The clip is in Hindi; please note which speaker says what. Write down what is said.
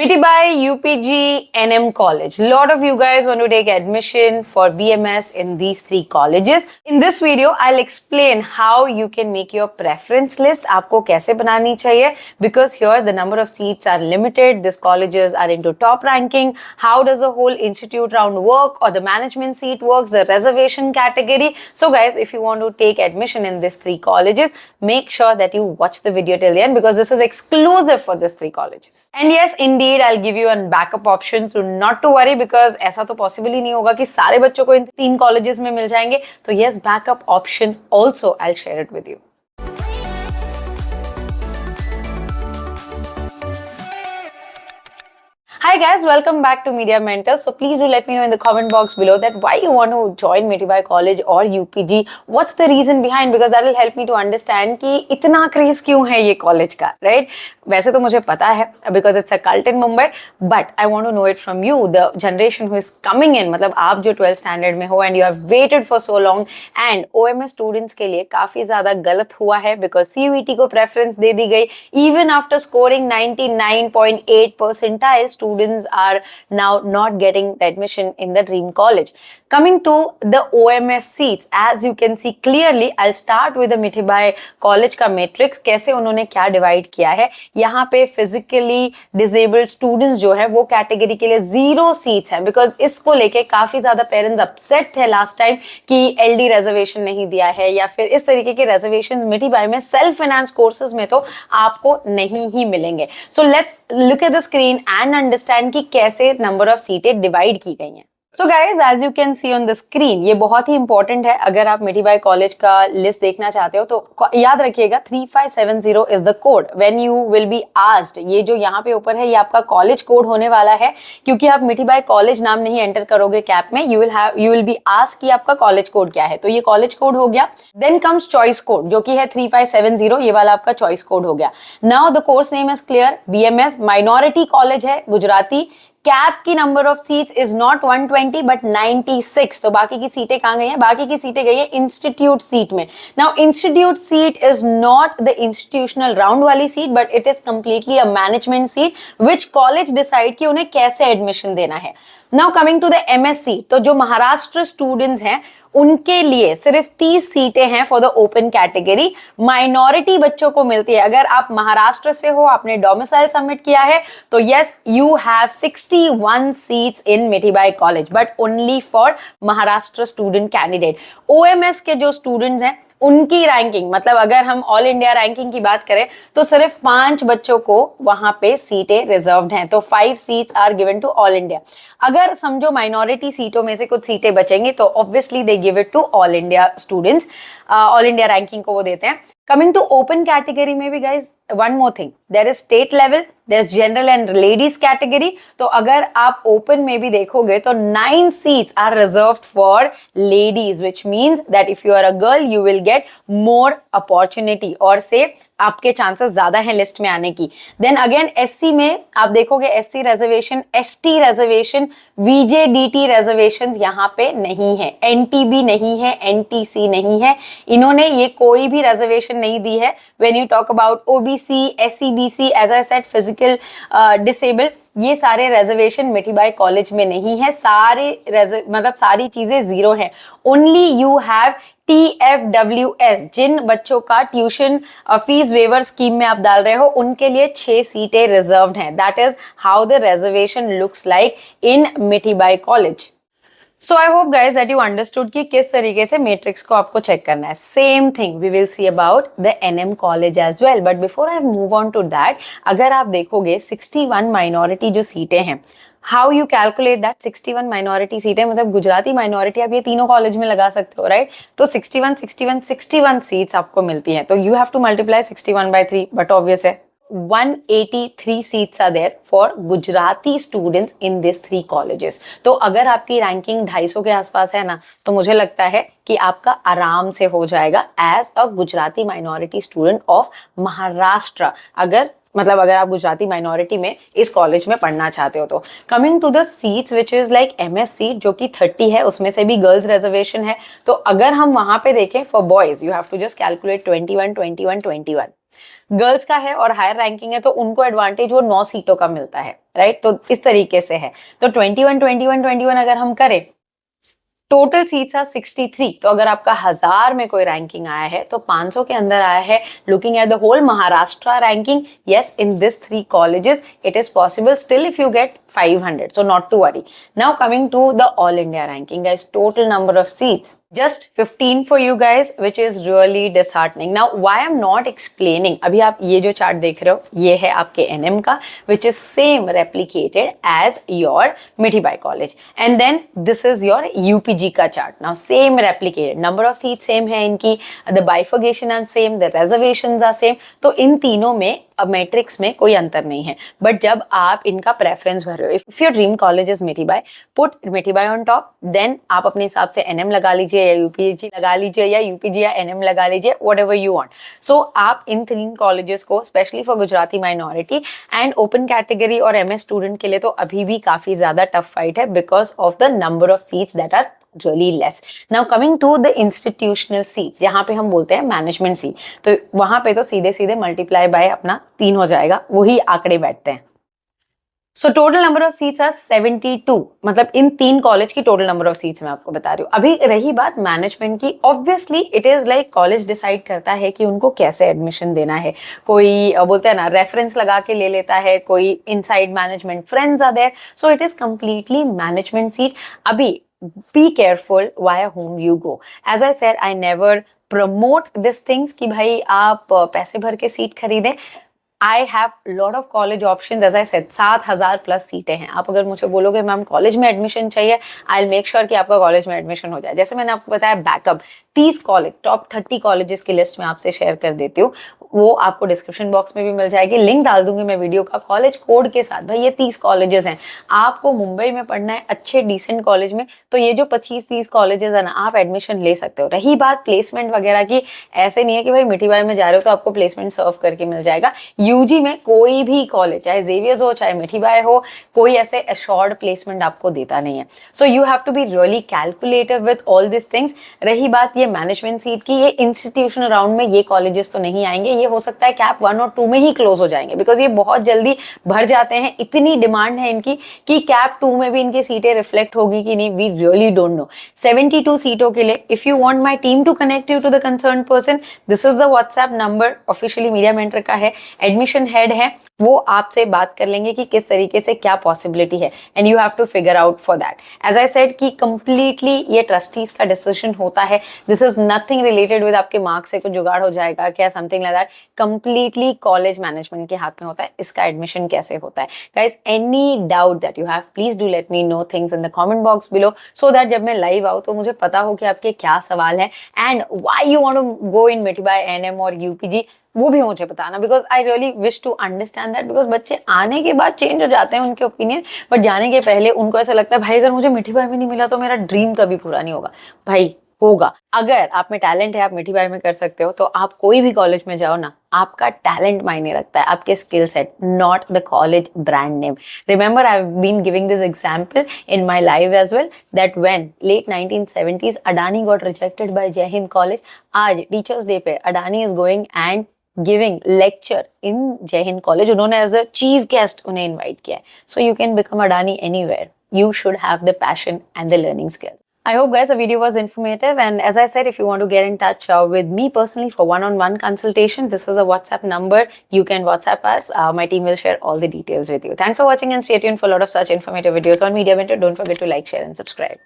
Speaker 1: Mitibai UPG NM College. Lot of you guys want to take admission for BMS in these three colleges. In this video, I'll explain how you can make your preference list. आपको कैसे बनानी चाहिए? Because here the number of seats are limited. These colleges are into top ranking. How does the whole institute round work or the management seat works? The reservation category. So guys, if you want to take admission in these three colleges, make sure that you watch the video till the end because this is exclusive for these three colleges. And yes, indeed, I'll give you a backup option to not to worry because ऐसा तो possible ही नहीं होगा कि सारे बच्चों को इन तीन colleges में मिल जाएंगे. तो yes, backup option also I'll share it with you. Hi guys, welcome back to Media Mentors. So please do let me know in the comment box below that why you want to join Mitibai College or UPG. What's the reason behind? Because that will help me to understand कि इतना craze क्यों है ये college का, right? वैसे तो मुझे पता है because it's a cult in Mumbai, but I want to know it from you, the generation who is coming in. मतलब आप जो 12th standard में हो and you have waited for so long and OMS students के लिए काफी ज़्यादा गलत हुआ है because CUET को preference दे दी गई. Even after scoring 99.8 percentile, students are now not getting the admission in the dream college. Coming to the OMS seats, as you can see clearly, I'll start with the Mitibai College का matrix. कैसे उन्होंने क्या divide किया है. यहाँ पे physically disabled students जो है वो category के लिए 0 seats हैं because इसको लेके काफी ज़्यादा parents upset थे last time कि LD reservation नहीं दिया है या फिर इस तरीके के reservations Mitibai में self finance courses में तो आपको नहीं ही मिलेंगे. So let's look at the screen and understand कि कैसे number of सीटें divide की गई हैं. So guys, as you can see on the screen, ये बहुत ही important है. अगर आप मिटिबाई कॉलेज का लिस्ट देखना चाहते हो तो याद रखिएगा 3570 is the code. When you will be asked, ये जो यहाँ पे ऊपर है ये आपका कॉलेज कोड होने वाला है क्योंकि आप मिटिबाई कॉलेज नाम नहीं एंटर करोगे कैप में. you will be asked कि आपका कॉलेज कोड क्या है. तो ये कॉलेज कोड हो गया. Then comes choice code जो कि है 3570. ये वाला आपका choice code हो गया. Now the course name is clear. BMS minority college है गुजराती. कैप की number of seats is not 120 but 96. तो बाकी की सीटें कहाँ गई हैं? बाकी की सीटें गई हैं इंस्टीट्यूट सीट में. Now institute seat is not the institutional round वाली seat but it is completely a management seat which college decide कि उन्हें कैसे एडमिशन देना है. Now coming to the MS seat, तो जो महाराष्ट्र स्टूडेंट्स हैं उनके लिए सिर्फ 30 सीटें हैं for the open category. Minority बच्चों को मिलती है. अगर आप महाराष्ट्र से हो, आपने डोमिसाइल सबमिट किया है तो yes you have 61 seats in Mitibai college but only for Maharashtra student candidate. OMS के जो स्टूडेंट्स हैं उनकी रैंकिंग, मतलब अगर हम ऑल इंडिया रैंकिंग की बात करें तो सिर्फ 5 बच्चों को वहां पे सीटें रिजर्व्ड हैं. तो 5 seats are given to all India. अगर समझो माइनॉरिटी सीटों में से कुछ सीटें बचेंगी तो obviously they give it to all India students. All India ranking को वो देते हैं. कमिंग टू ओपन कैटेगरी में भी guys one more thing, there is state level, there is general and ladies category. तो अगर आप ओपन में भी देखोगे तो 9 seats are reserved for ladies which means that if you are a girl you will get more opportunity और से आपके चांसेस ज्यादा हैं लिस्ट में आने की. देन अगेन SC में आप देखोगे SC reservation, ST reservation, VJDT reservation यहाँ पे नहीं है. NTB नहीं है, NTC नहीं है. इन्होंने ये कोई भी रिजर्वेशन नहीं दी है. When you talk about OBC, SCBC, as I said physical disable, ये सारे रिजर्वेशन मिटिबाई कॉलेज में नहीं है. सारे मतलब सारी चीजें 0 हैं. ओनली यू हैव TFWS, जिन बच्चों का ट्यूशन फीस वेवर स्कीम में आप डाल रहे हो उनके लिए 6 सीटें रिजर्व्ड हैं. That is how the reservation looks like in Mitibai college. So I hope guys that you understood कि किस तरीके से मैट्रिक्स को आपको चेक करना है. Same thing we will see about the NM college as well. But before I move on to that, अगर आप देखोगे 61 माइनॉरिटी जो सीटें हैं, how you calculate that 61 minority सीटें, मतलब गुजराती माइनॉरिटी आप ये तीनों कॉलेज में लगा सकते हो, राइट? तो 61 सीट्स आपको मिलती हैं. तो you have to multiply 61 by 3, but obvious है 183 seats are there for Gujarati students in these 3 colleges. तो अगर आपकी रैंकिंग 250 के आसपास है ना तो मुझे लगता है कि आपका आराम से हो जाएगा as a Gujarati minority student of Maharashtra. अगर आप गुजराती माइनॉरिटी में इस कॉलेज में पढ़ना चाहते हो तो. Coming to the seats which is like MS seat जो कि 30 है, उसमें से भी गर्ल्स रिजर्वेशन है. तो अगर हम वहां पे देखें for boys you have to just calculate 21, 21, 21. Girls का है और हायर रैंकिंग है तो उनको एडवांटेज वो 9 सीटों का मिलता है, राइट? तो इस तरीके से है। तो 21 अगर हम करें, टोटल सीट्स आर 63। तो अगर आपका 1000 में कोई रैंकिंग आया है तो 500 के अंदर आया है, looking at the whole Maharashtra ranking, yes, in this 3 colleges it is possible still if you get 500, so not to worry. Now coming to the all India ranking, guys, total number of seats just 15 for you guys, which is really disheartening. Now why I'm not explaining, अभी आप ये जो चार्ट देख रहे हो ये है आपके NM का, which is same replicated as your Mithibai college, and then this is your UPG का chart. Now same replicated, number of seats same है इनकी, the bifurcation are same, the reservations are same. तो इन तीनों में अब मैट्रिक्स में कोई अंतर नहीं है. बट जब आप इनका प्रेफरेंस भर रहे हो, if your dream college is Mithibai, put Mithibai on top, then आप अपने हिसाब से एनएम लगा लीजिए या यूपीजी लगा लीजिए या यूपीजी या एनएम लगा लीजिए, व्हाटएवर यू वांट. सो आप इन 3 कॉलेजेस को specially for Gujarati minority and open category और एमएस स्टूडेंट के लिए तो अभी भी काफी ज्यादा टफ फाइट है because of the number of seats that are really less. Now coming to the institutional seats, यहाँ पे हम बोलते हैं मैनेजमेंट सीट, तो वहां पे तो सीधे सीधे मल्टीप्लाई बाय अपना 3 हो जाएगा, वही आंकड़े बैठते हैं. So total number of seats are 72, मतलब इन 3 कॉलेज की टोटल नंबर ऑफ सीट्स मैं आपको बता रही हूँ. अभी रही बात मैनेजमेंट की, obviously it is like college decide करता है कि उनको कैसे एडमिशन देना है. कोई बोलते हैं ना रेफरेंस लगा के ले लेता है, कोई inside management friends are there, so it is completely management seat. अभी be careful via whom you go. As I said, I never promote these things कि भाई आप पैसे भर के सीट खरीदें. I have lot of college options, as I said, 7000 plus सीटें हैं. आप अगर मुझे बोलोगे मैम कॉलेज में एडमिशन चाहिए, I'll make sure कि आपका कॉलेज में एडमिशन हो जाए. जैसे मैंने आपको बताया बैकअप 30 कॉलेज, टॉप 30 कॉलेजेस की लिस्ट में आपसे शेयर कर देती हूँ, वो आपको डिस्क्रिप्शन बॉक्स में भी मिल जाएगी, लिंक डाल दूंगी मैं वीडियो का कॉलेज कोड के साथ. भाई ये 30 कॉलेजेस हैं, आपको मुंबई में पढ़ना है अच्छे डिसेंट कॉलेज में, तो ये जो 25-30 कॉलेजेस है ना, आप एडमिशन ले सकते हो. रही बात प्लेसमेंट वगैरह की, ऐसे नहीं है कि भाई मिठीबाई में जा रहे हो तो आपको प्लेसमेंट सर्व करके मिल जाएगा. यूजी में कोई भी कॉलेज, चाहे जेवियर्स हो चाहे मिठीबाई हो, कोई ऐसे एश्योर्ड प्लेसमेंट आपको देता नहीं है. So you have to be really calculative with all this things. रही बात ये मैनेजमेंट सीट की, ये इंस्टीट्यूशनल राउंड में ये कॉलेजेस तो नहीं आएंगे, ये हो सकता है कैप 1 और 2 में ही क्लोज हो जाएंगे बिकॉज ये बहुत जल्दी भर जाते हैं. इतनी डिमांड है इनकी कि कैप 2 में भी इनकी सीटें रिफ्लेक्ट होगी कि नहीं, वी रियली डोंट नो. 72 सीटों के लिए if you want my team to connect you to the concern person, this is the WhatsApp number, officially media mentor का है, एडमिशन हेड है, वो आपसे बात कर लेंगे कि किस तरीके से क्या पॉसिबिलिटी है, and you have to figure out for that. As I said कि कंप्लीटली ये ट्रस्टीज का डिसीजन होता है. This is nothing related with आपके मार्क्स से कुछ जुगाड़ हो जाएगा क्या, something like that. Completely college management के हाथ में होता है इसका एडमिशन कैसे होता है. Guys, any doubt that you have, please do let me know things in the comment box below, so that जब मैं लाइव आऊँ तो मुझे पता हो कि आपके क्या सवाल है and why you want to go in Mithibai, NM और यूपीजी, वो भी मुझे बताना, because I really wish to understand that. Because बच्चे आने के बाद चेंज हो जाते हैं उनके ओपिनियन, बट जाने के पहले उनको ऐसा लगता है भाई अगर मुझे मिठीबाई में नहीं मिला तो मेरा ड्रीम कभी पूरा नहीं होगा. भाई होगा, अगर आप में टैलेंट है, आप मिठीबाई में कर सकते हो, तो आप कोई भी कॉलेज में जाओ ना, आपका टैलेंट मायने रखता है, आपके skill set, not the college brand name. Remember I have been giving this example in my live as well that when late 1970s Adani got rejected by Jai Hind college, आज टीचर्स डे पे Adani is going and giving lecture in Jai Hind college. उन्होंने एज अ चीफ गेस्ट उन्हें इन्वाइट किया है. So you can become Adani anywhere. You should have the passion and the learning skills. I hope guys the video was informative, and as I said, if you want to get in touch with me personally for one-on-one consultation, this is a WhatsApp number. You can WhatsApp us. My team will share all the details with you. Thanks for watching and stay tuned for a lot of such informative videos on Media Mentor. Don't forget to like, share and subscribe.